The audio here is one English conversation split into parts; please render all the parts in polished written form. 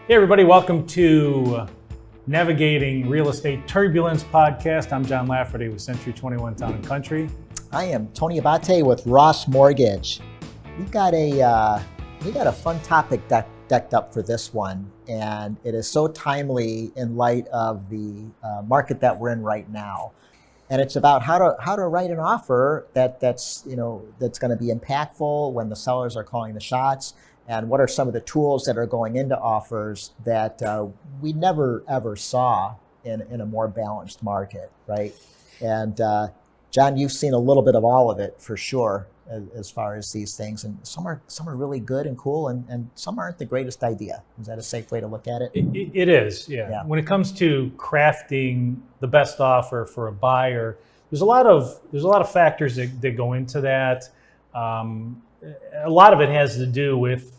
Hey everybody, welcome to Navigating Real Estate Turbulence podcast. I'm John Lafferty with Century 21 Town & Country. I am Tony Abate with Ross Mortgage. We've got a fun topic decked up for this one, and it is so timely in light of the market that we're in right now. And it's about how to write an offer that's going to be impactful when the sellers are calling the shots. And what are some of the tools that are going into offers that we never ever saw in a more balanced market, right? And John, you've seen a little bit of all of it for sure, as far as these things. And some are really good and cool, and some aren't the greatest idea. Is that a safe way to look at it? It is, yeah. When it comes to crafting the best offer for a buyer, there's a lot of factors that go into that. A lot of it has to do with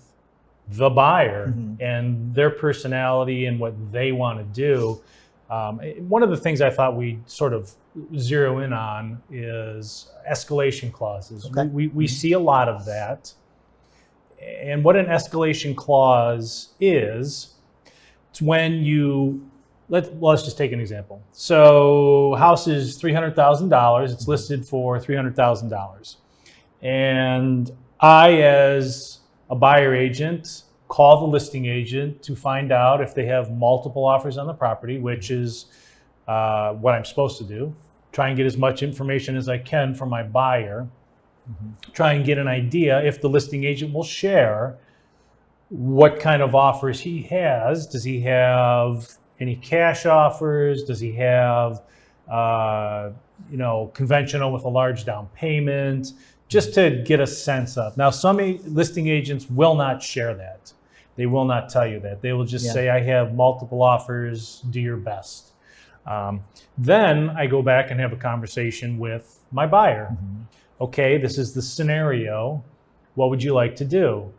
the buyer and their personality and what they want to do. One of the things I thought we'd sort of zero in on is escalation clauses. Okay. We see a lot of that. And what an escalation clause is, it's when let's just take an example. So house is $300,000. It's listed for $300,000. And I, as a buyer agent, call the listing agent to find out if they have multiple offers on the property, which is what I'm supposed to do. Try and get as much information as I can from my buyer. Try and get an idea if the listing agent will share what kind of offers he has. Does he have any cash offers? Does he have conventional with a large down payment? Just to get a sense of. Now, some listing agents will not share that. They will not tell you that. They will just say, I have multiple offers, do your best. Then I go back and have a conversation with my buyer. Okay, this is the scenario. What would you like to do?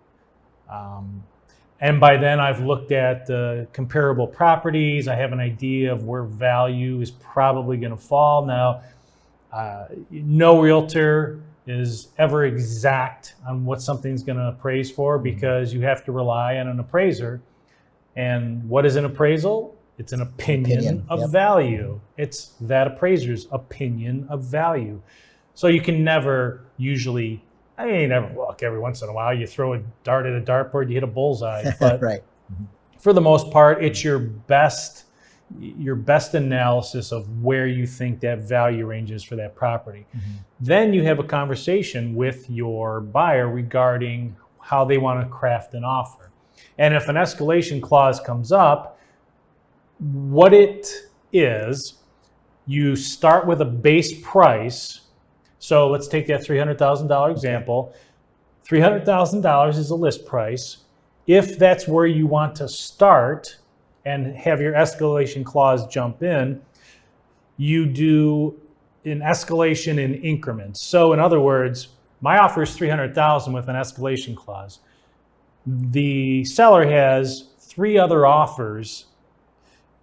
And by then I've looked at the comparable properties. I have an idea of where value is probably going to fall. Now, no realtor is ever exact on what something's going to appraise for, because you have to rely on an appraiser. And what is an appraisal? It's an opinion of value. It's that appraiser's opinion of value. So you can never usually, look, every once in a while you throw a dart at a dartboard, you hit a bullseye. But right. For the most part, it's your best analysis of where you think that value range is for that property. Then you have a conversation with your buyer regarding how they want to craft an offer. And if an escalation clause comes up, what it is, you start with a base price. So let's take that $300,000 example. $300,000 is a list price. If that's where you want to start and have your escalation clause jump in, you do an escalation in increments. So in other words, my offer is $300,000 with an escalation clause. The seller has 3 other offers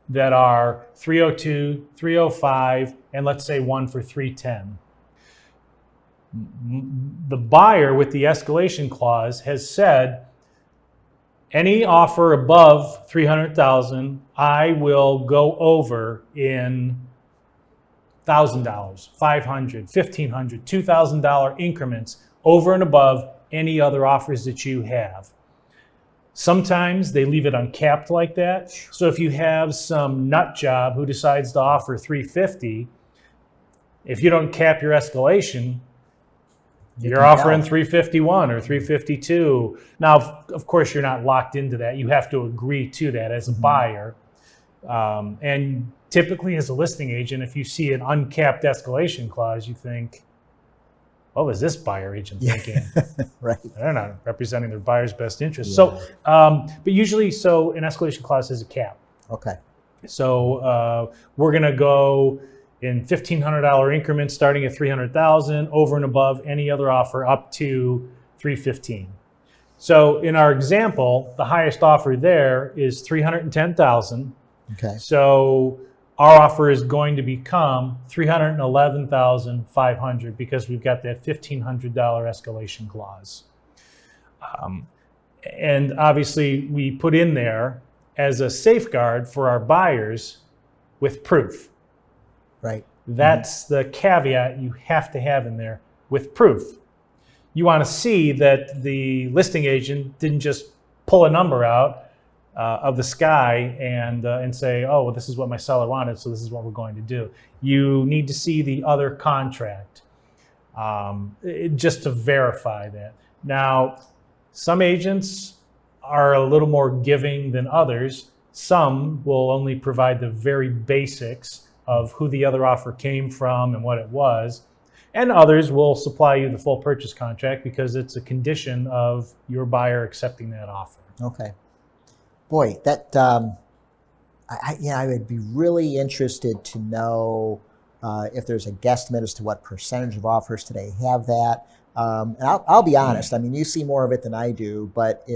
that are 302, 305, and let's say one for 310. The buyer with the escalation clause has said, any offer above $300,000, I will go over in $1,000, $500, $1,500, $2,000 increments over and above any other offers that you have. Sometimes they leave it uncapped like that. So if you have some nut job who decides to offer $350, if you don't cap your escalation, you're offering $351 or $352. Now, of course, you're not locked into that. You have to agree to that as a buyer. And typically, as a listing agent, if you see an uncapped escalation clause, you think, what was this buyer agent thinking? Right. They're not representing their buyer's best interest. So, but usually, an escalation clause has a cap. Okay. So we're going to go in $1,500 increments starting at $300,000 over and above any other offer up to $315. So in our example, the highest offer there is $310,000. Okay. So our offer is going to become $311,500 because we've got that $1,500 escalation clause. And obviously we put in there as a safeguard for our buyers with proof. Right. That's the caveat you have to have in there, with proof. You want to see that the listing agent didn't just pull a number out of the sky and say, oh, well, this is what my seller wanted, so this is what we're going to do. You need to see the other contract just to verify that. Now, some agents are a little more giving than others. Some will only provide the very basics of who the other offer came from and what it was. And others will supply you the full purchase contract because it's a condition of your buyer accepting that offer. Okay. Boy, that I would be really interested to know if there's a guesstimate as to what percentage of offers today have that. And I'll be honest. I mean, you see more of it than I do, but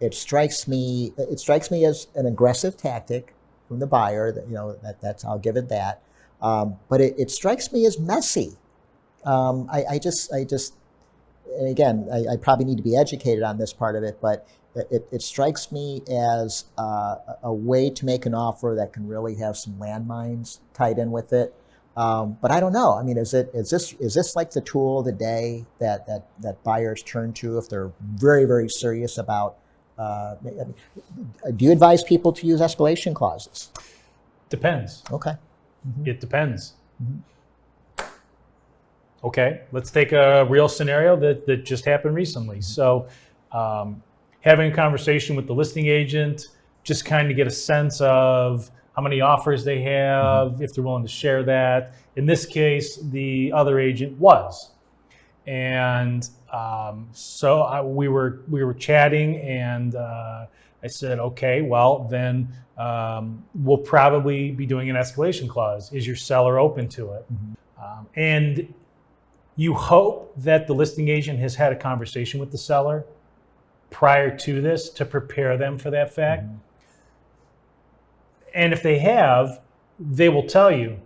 it strikes me as an aggressive tactic from the buyer. That that's I'll give it that. But it strikes me as messy. I just, and again, I probably need to be educated on this part of it, but it strikes me as a way to make an offer that can really have some landmines tied in with it. But I don't know. I mean, is this like the tool of the day that buyers turn to if they're very, very serious about? Do you advise people to use escalation clauses? Depends. Okay. Mm-hmm. It depends. Mm-hmm. Okay, let's take a real scenario that just happened recently. So having a conversation with the listing agent, just kind of get a sense of how many offers they have, if they're willing to share that. In this case, the other agent was. And we were chatting, and I said, okay, well, then we'll probably be doing an escalation clause. Is your seller open to it? Mm-hmm. And you hope that the listing agent has had a conversation with the seller prior to this to prepare them for that fact. Mm-hmm. And if they have, they will tell you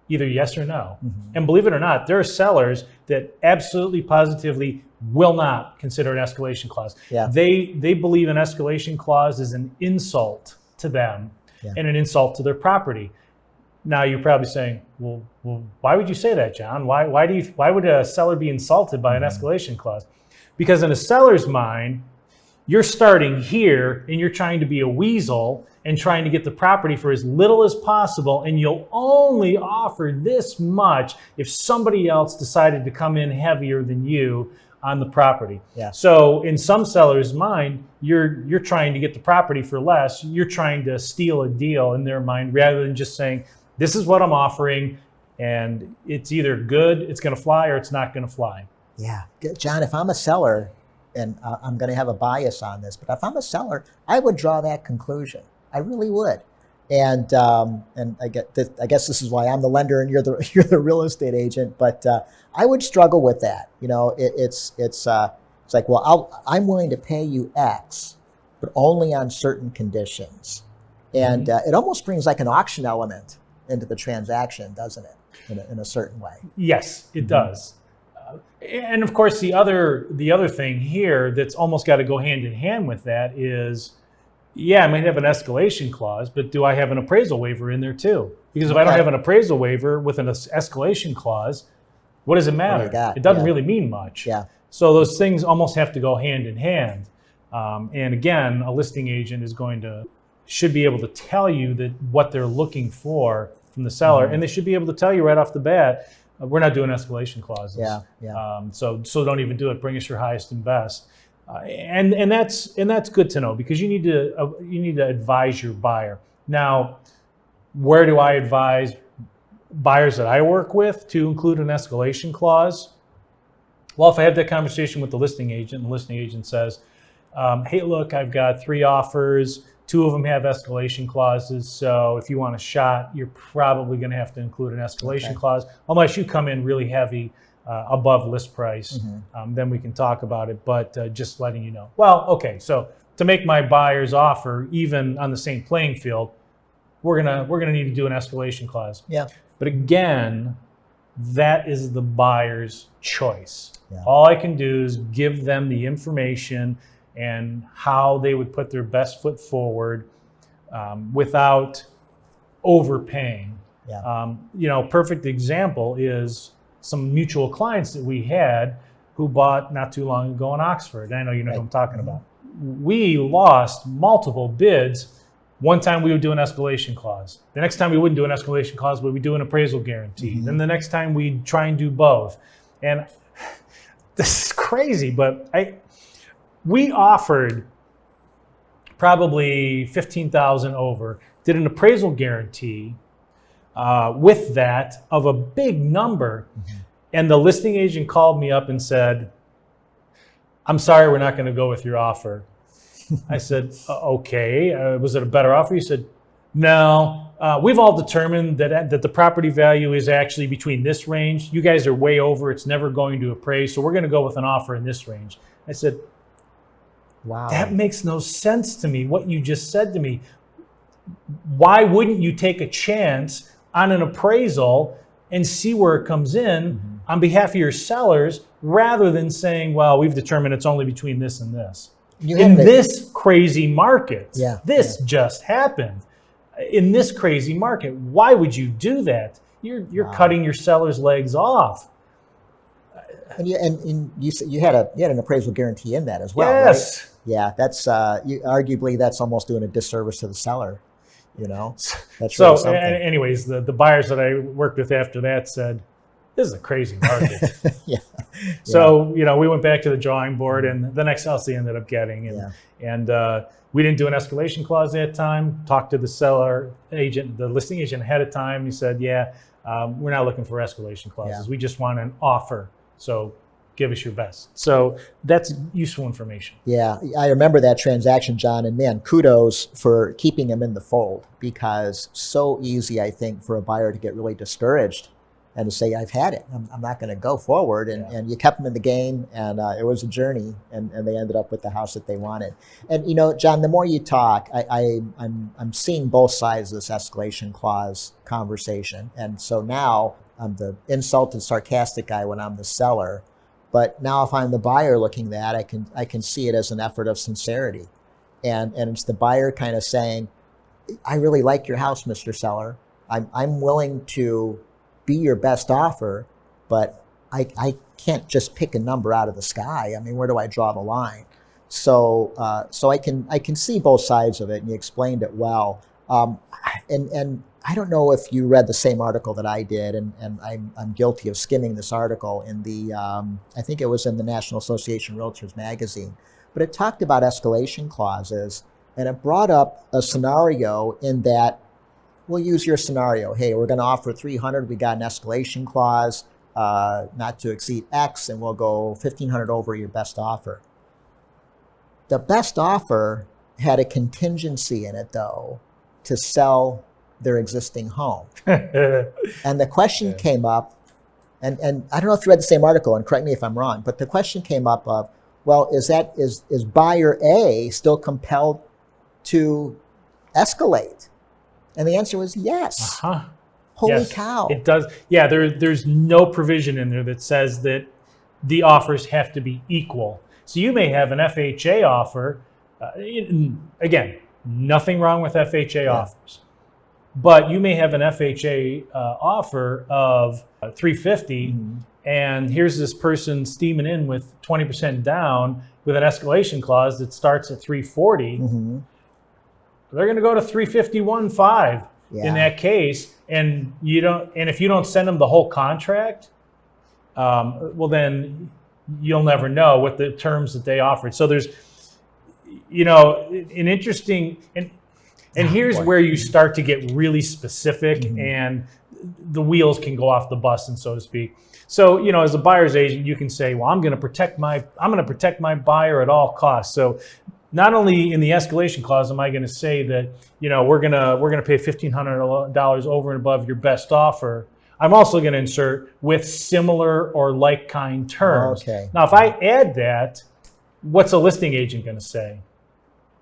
either yes or no. Mm-hmm. And believe it or not, there are sellers that absolutely positively will not consider an escalation clause. Yeah. They believe an escalation clause is an insult to them and an insult to their property. Now you're probably saying, well, why would you say that, John? Why would a seller be insulted by an escalation clause? Because in a seller's mind, you're starting here and you're trying to be a weasel and trying to get the property for as little as possible, and you'll only offer this much if somebody else decided to come in heavier than you on the property. Yeah. So in some seller's mind, you're trying to get the property for less. You're trying to steal a deal in their mind rather than just saying, this is what I'm offering, and it's either good, it's going to fly, or it's not going to fly. Yeah. John, if I'm a seller, and I'm going to have a bias on this, but if I'm a seller, I would draw that conclusion. I really would. And I guess this is why I'm the lender and you're the real estate agent. But I would struggle with that. It's like, well, I'm willing to pay you X, but only on certain conditions. And it almost brings like an auction element into the transaction, doesn't it? In a certain way. Yes, it does. And of course, the other thing here that's almost got to go hand in hand with that is, yeah, I might have an escalation clause, but do I have an appraisal waiver in there too? Because if I don't have an appraisal waiver with an escalation clause, what does it matter? It doesn't really mean much. Yeah. So those things almost have to go hand in hand. And again, a listing agent should be able to tell you that what they're looking for from the seller, and they should be able to tell you right off the bat, we're not doing escalation clauses. Yeah. So don't even do it. Bring us your highest and best. And that's good to know, because you need to advise your buyer. Now, where do I advise buyers that I work with to include an escalation clause? Well, if I have that conversation with the listing agent, and the listing agent says, hey, look, I've got 3 offers. 2 of them have escalation clauses. So if you want a shot, you're probably going to have to include an escalation clause, unless you come in really heavy above list price. Then we can talk about it. But just letting you know. Well, okay. So to make my buyer's offer even on the same playing field, we're gonna need to do an escalation clause. Yeah. But again, that is the buyer's choice. Yeah. All I can do is give them the information and how they would put their best foot forward without overpaying. Yeah. Perfect example is some mutual clients that we had who bought not too long ago in Oxford. I know you know who I'm talking about. We lost multiple bids. One time we would do an escalation clause. The next time we wouldn't do an escalation clause, but we'd do an appraisal guarantee. Then the next time we'd try and do both. And this is crazy, but we offered probably $15,000 over, did an appraisal guarantee with that of a big number. And the listing agent called me up and said, "I'm sorry, we're not going to go with your offer." I said, "Okay, was it a better offer?" He said, "No, we've all determined that the property value is actually between this range. You guys are way over. It's never going to appraise. So we're going to go with an offer in this range." I said, "Wow, that makes no sense to me, what you just said to me. Why wouldn't you take a chance on an appraisal and see where it comes in on behalf of your sellers rather than saying, well, we've determined it's only between this and this." In this crazy market, just happened. In this crazy market, why would you do that? You're cutting your seller's legs off. And you had an appraisal guarantee in that as well, yes. Right? Yeah, that's arguably that's almost doing a disservice to the seller. That's so. Really anyways, the buyers that I worked with after that said, "This is a crazy market." So we went back to the drawing board, and the next house they ended up getting, and we didn't do an escalation clause at that time. Talked to the seller agent, the listing agent ahead of time. He said, we're not looking for escalation clauses. We just want an offer. So give us your best. So that's useful information. Yeah, I remember that transaction, John, and man, kudos for keeping him in the fold, because so easy, I think, for a buyer to get really discouraged and to say, "I've had it. I'm not going to go forward." And you kept them in the game, and it was a journey, and they ended up with the house that they wanted. And John, the more you talk, I'm seeing both sides of this escalation clause conversation. And so now I'm the insulted, sarcastic guy when I'm the seller. But now if I'm the buyer looking at that, I can see it as an effort of sincerity. And it's the buyer kind of saying, "I really like your house, Mr. Seller. I'm willing to be your best offer, but I can't just pick a number out of the sky. I mean, where do I draw the line?" So I can see both sides of it, and you explained it well. And I don't know if you read the same article that I did, and I'm guilty of skimming this article in the I think it was in the National Association of Realtors magazine, but it talked about escalation clauses, and it brought up a scenario in that, we'll use your scenario. Hey, we're going to offer 300. We got an escalation clause, not to exceed X, and we'll go 1,500 over your best offer. The best offer had a contingency in it, though, to sell their existing home. And the question came up, and I don't know if you read the same article, and correct me if I'm wrong, but the question came up of, well, is buyer A still compelled to escalate? And the answer was yes. Holy cow. It does. Yeah, there's no provision in there that says that the offers have to be equal. So you may have an FHA offer. Again, nothing wrong with FHA offers. But you may have an FHA offer of $350, and here's this person steaming in with 20% down with an escalation clause that starts at $340. They're going to go to $351.5 in that case, and if you don't send them the whole contract, well then you'll never know what the terms that they offered. So there's, an interesting and here's where you start to get really specific, and the wheels can go off the bus, and so to speak. So, as a buyer's agent, you can say, well, I'm going to protect my buyer at all costs. So not only in the escalation clause am I going to say that, we're going to pay $1,500 over and above your best offer, I'm also going to insert with similar or like kind terms. Okay. Now, if I add that, what's a listing agent going to say?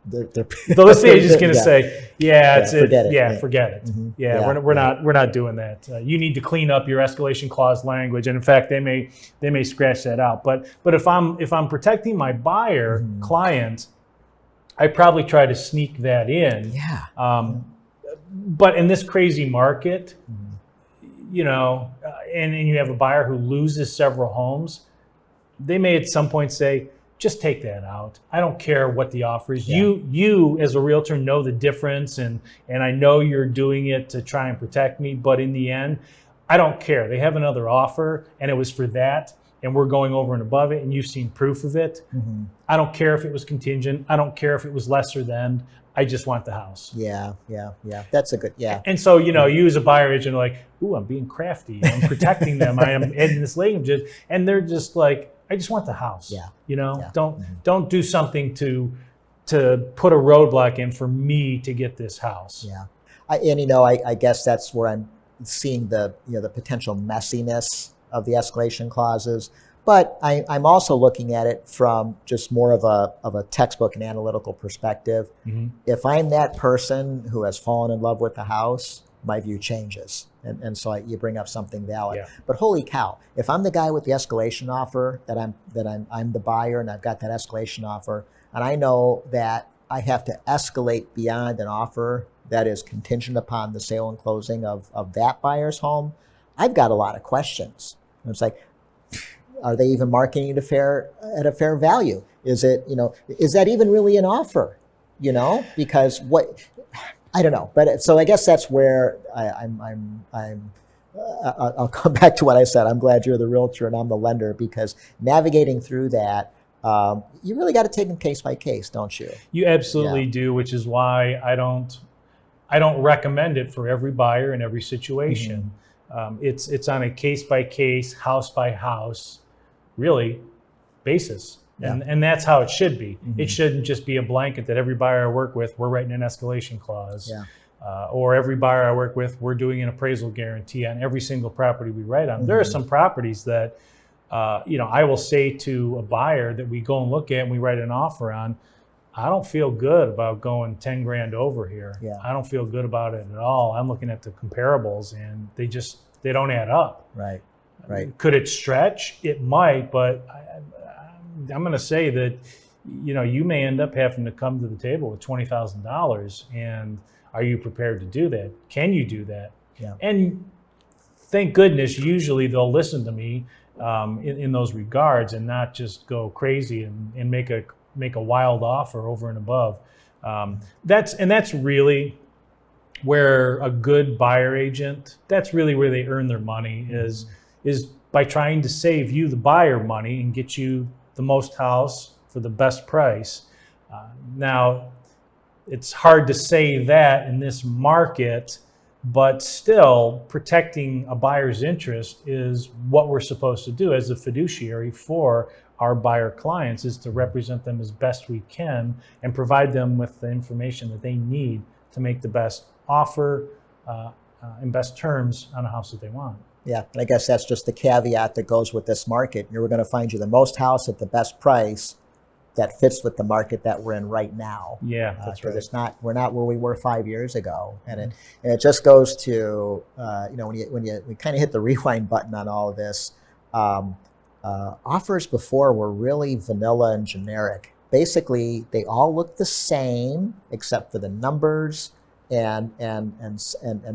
The listing agent is going to say, forget it. We're not doing that. You need to clean up your escalation clause language, and in fact, they may scratch that out. But if I'm protecting my buyer client, I probably try to sneak that in. Yeah. But in this crazy market, you know, and you have a buyer who loses several homes, they may at some point say, just take that out. I don't care what the offer is. Yeah. You as a realtor know the difference, and I know you're doing it to try and protect me, but in the end, I don't care. They have another offer, and it was for that, and we're going over and above it, and you've seen proof of it. I don't care if it was contingent. I don't care if it was lesser than. I just want the house. Yeah. That's a good, And so, you know, you as a buyer agent are like, ooh, I'm being crafty. I'm protecting them. I am adding this language. And they're just like, I just want the house. Yeah. You know, don't do something to put a roadblock in for me to get this house. Yeah. I guess that's where I'm seeing the potential messiness of the escalation clauses. But I'm also looking at it from just more of a textbook and analytical perspective. If I'm that person who has fallen in love with the house, my view changes. And so you bring up something valid. Yeah. But holy cow, if I'm the guy with the escalation offer, that I'm the buyer and I've got that escalation offer, and I know that I have to escalate beyond an offer that is contingent upon the sale and closing of that buyer's home, I've got a lot of questions. And it's like, are they even marketing it at a fair value? Is that even really an offer? Because I don't know. But so I guess that's where I'll come back to what I said. I'm glad you're the realtor and I'm the lender, because navigating through that, you really got to take them case by case, don't you? You absolutely do, which is why I don't recommend it for every buyer in every situation. It's on a case by case, house by house, really, basis. Yeah. And that's how it should be. It shouldn't just be a blanket that every buyer I work with, we're writing an escalation clause. Yeah. Or every buyer I work with, we're doing an appraisal guarantee on every single property we write on. There are some properties that, I will say to a buyer that we go and look at and we write an offer on, I don't feel good about going 10 grand over here. Yeah. I don't feel good about it at all. I'm looking at the comparables and they don't add up. Right. Could it stretch? It might, but I'm going to say that, you may end up having to come to the table with $20,000. And are you prepared to do that? Can you do that? Yeah. And thank goodness, usually they'll listen to me in those regards and not just go crazy and make a wild offer over and above. That's really where a good buyer agent, that's really where they earn their money, is by trying to save you, the buyer, money and get you the most house for the best price. Now, it's hard to say that in this market, but still protecting a buyer's interest is what we're supposed to do as a fiduciary for our buyer clients, is to represent them as best we can and provide them with the information that they need to make the best offer and best terms on a house that they want. Yeah, and I guess that's just the caveat that goes with this market. We're going to find you the most house at the best price that fits with the market that we're in right now. Yeah, that's right. We're not where we were 5 years ago, and it just goes to when you kind of hit the rewind button on all of this. Offers before were really vanilla and generic. Basically, they all look the same except for the numbers and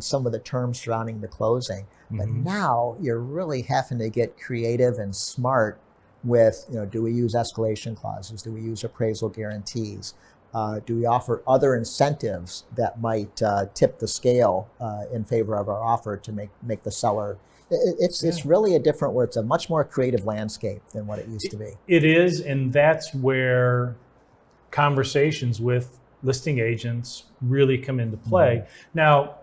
some of the terms surrounding the closing. But now you're really having to get creative and smart with, do we use escalation clauses? Do we use appraisal guarantees? Do we offer other incentives that might tip the scale in favor of our offer to make the seller? It's really where it's a much more creative landscape than what it used to be. It is, and that's where conversations with listing agents really come into play. Now,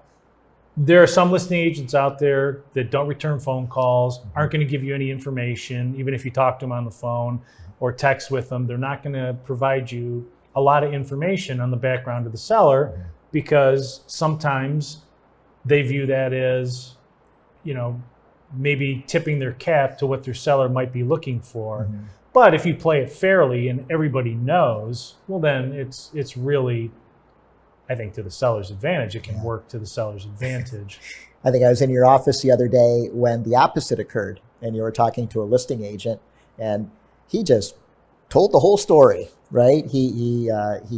there are some listing agents out there that don't return phone calls, aren't going to give you any information, even if you talk to them on the phone or text with them. They're not going to provide you a lot of information on the background of the seller, because sometimes they view that as, maybe tipping their cap to what their seller might be looking for. But if you play it fairly and everybody knows, well, then it's really, I think, to the seller's advantage. It can work to the seller's advantage. I think I was in your office the other day when the opposite occurred, and you were talking to a listing agent, and he just told the whole story. right? He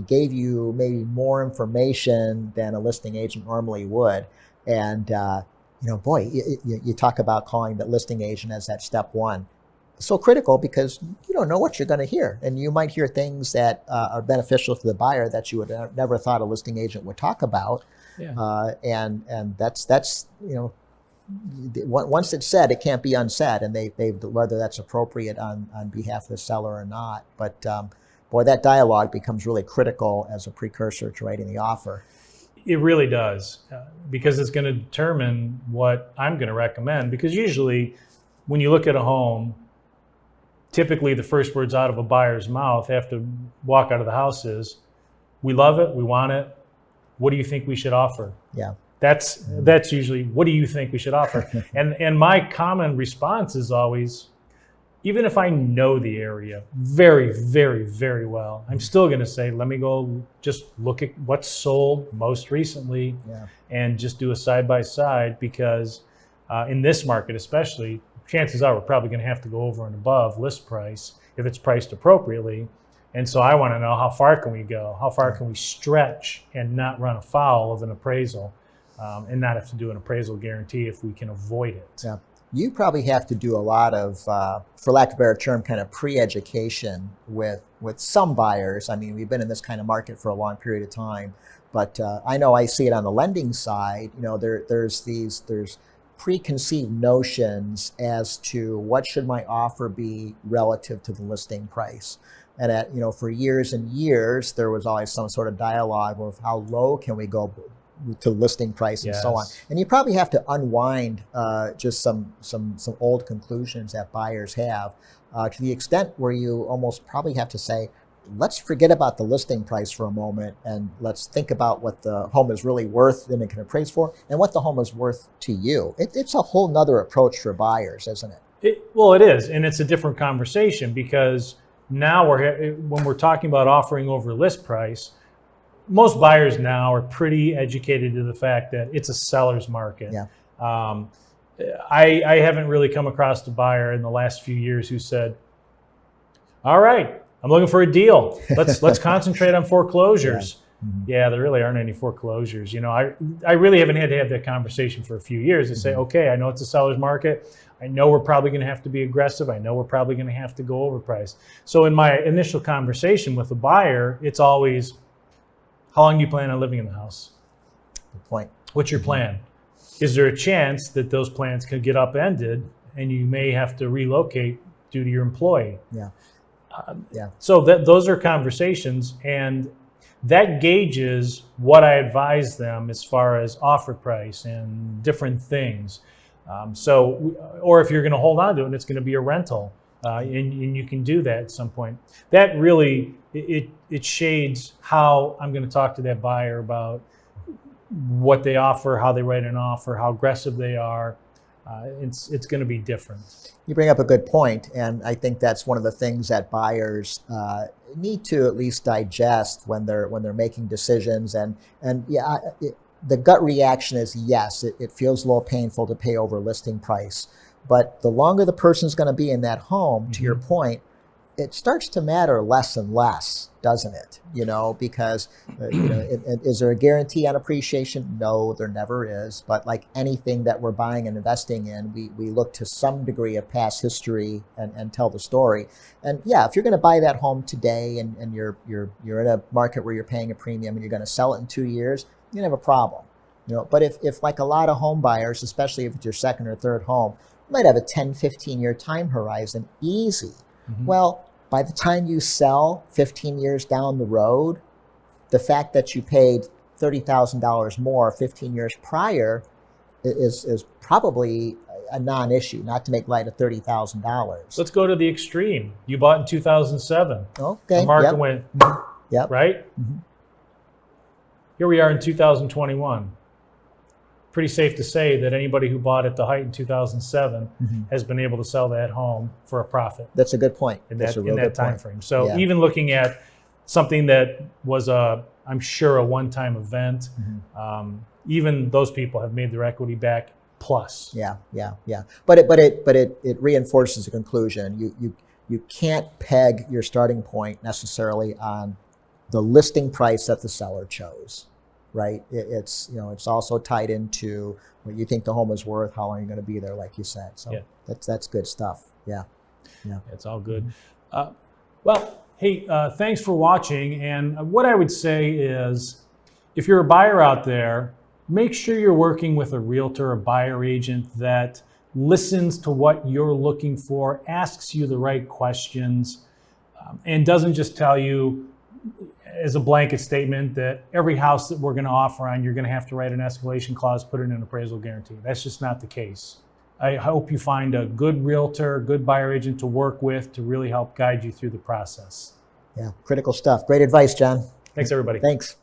gave you maybe more information than a listing agent normally would, and boy, you talk about calling the listing agent as that step one. So critical because you don't know what you're going to hear, and you might hear things that are beneficial to the buyer that you would have never thought a listing agent would talk about. Yeah. And that's once it's said, it can't be unsaid, and they whether that's appropriate on behalf of the seller or not. But boy, that dialogue becomes really critical as a precursor to writing the offer. It really does, because it's going to determine what I'm going to recommend. Because usually, when you look at a home, typically the first words out of a buyer's mouth after walk out of the house is, "We love it, we want it. What do you think we should offer?" Yeah. That's usually, what do you think we should offer? and my common response is always, even if I know the area very, very, very well, I'm still going to say, let me go just look at what's sold most recently, and just do a side by side, because in this market especially, chances are we're probably going to have to go over and above list price if it's priced appropriately. And so I want to know, how far can we go? How far can we stretch and not run afoul of an appraisal, and not have to do an appraisal guarantee if we can avoid it? Yeah. You probably have to do a lot of, for lack of a better term, kind of pre-education with some buyers. I mean, we've been in this kind of market for a long period of time, but I know I see it on the lending side. There's preconceived notions as to what should my offer be relative to the listing price. And for years and years, there was always some sort of dialogue of how low can we go to listing price and so on. And you probably have to unwind just some old conclusions that buyers have, to the extent where you almost probably have to say, let's forget about the listing price for a moment, and let's think about what the home is really worth and it can appraise for, and what the home is worth to you. It's a whole nother approach for buyers, isn't it? Well, it is, and it's a different conversation, because now when we're talking about offering over list price, most buyers now are pretty educated to the fact that it's a seller's market. Yeah. I haven't really come across a buyer in the last few years who said, "All right, I'm looking for a deal. Let's concentrate on foreclosures." Yeah. Mm-hmm. Yeah, there really aren't any foreclosures. I really haven't had to have that conversation for a few years. They say, okay, I know it's a seller's market. I know we're probably going to have to be aggressive. I know we're probably going to have to go overpriced. So in my initial conversation with the buyer, it's always, how long do you plan on living in the house? Good point. What's your plan? Is there a chance that those plans could get upended and you may have to relocate due to your employee? Yeah. So those are conversations, and that gauges what I advise them as far as offer price and different things. Or if you're going to hold on to it and it's going to be a rental, and you can do that at some point. That really, it shades how I'm going to talk to that buyer about what they offer, how they write an offer, how aggressive they are. It's going to be different. You bring up a good point, and I think that's one of the things that buyers need to at least digest when they're making decisions. And yeah, the gut reaction is yes, it feels a little painful to pay over listing price, but the longer the person's going to be in that home, to your point, it starts to matter less and less, doesn't it? Because is there a guarantee on appreciation? No, there never is. But like anything that we're buying and investing in, we look to some degree of past history and tell the story. And yeah, if you're going to buy that home today and you're in a market where you're paying a premium and you're going to sell it in 2 years, you're going to have a problem. But if like a lot of home buyers, especially if it's your second or third home, you might have a 10, 15-year time horizon, easy. Well, by the time you sell 15 years down the road, the fact that you paid $30,000 more 15 years prior is probably a non-issue, not to make light of $30,000. Let's go to the extreme. You bought in 2007. Okay. The market went, right? Here we are in 2021. Pretty safe to say that anybody who bought at the height in 2007 has been able to sell that home for a profit. That's a good point. In that time frame. So even looking at something that was I'm sure a one-time event, even those people have made their equity back plus. Yeah. But it reinforces the conclusion. you can't peg your starting point necessarily on the listing price that the seller chose, right? It's also tied into what you think the home is worth, how long you're going to be there, like you said. So that's good stuff. Yeah. It's all good. Well, hey, thanks for watching. And what I would say is, if you're a buyer out there, make sure you're working with a realtor or buyer agent that listens to what you're looking for, asks you the right questions, and doesn't just tell you as a blanket statement that every house that we're going to offer on, you're going to have to write an escalation clause, put in an appraisal guarantee. That's just not the case. I hope you find a good realtor, good buyer agent to work with to really help guide you through the process. Yeah, critical stuff. Great advice, Jon. Thanks, everybody. Thanks.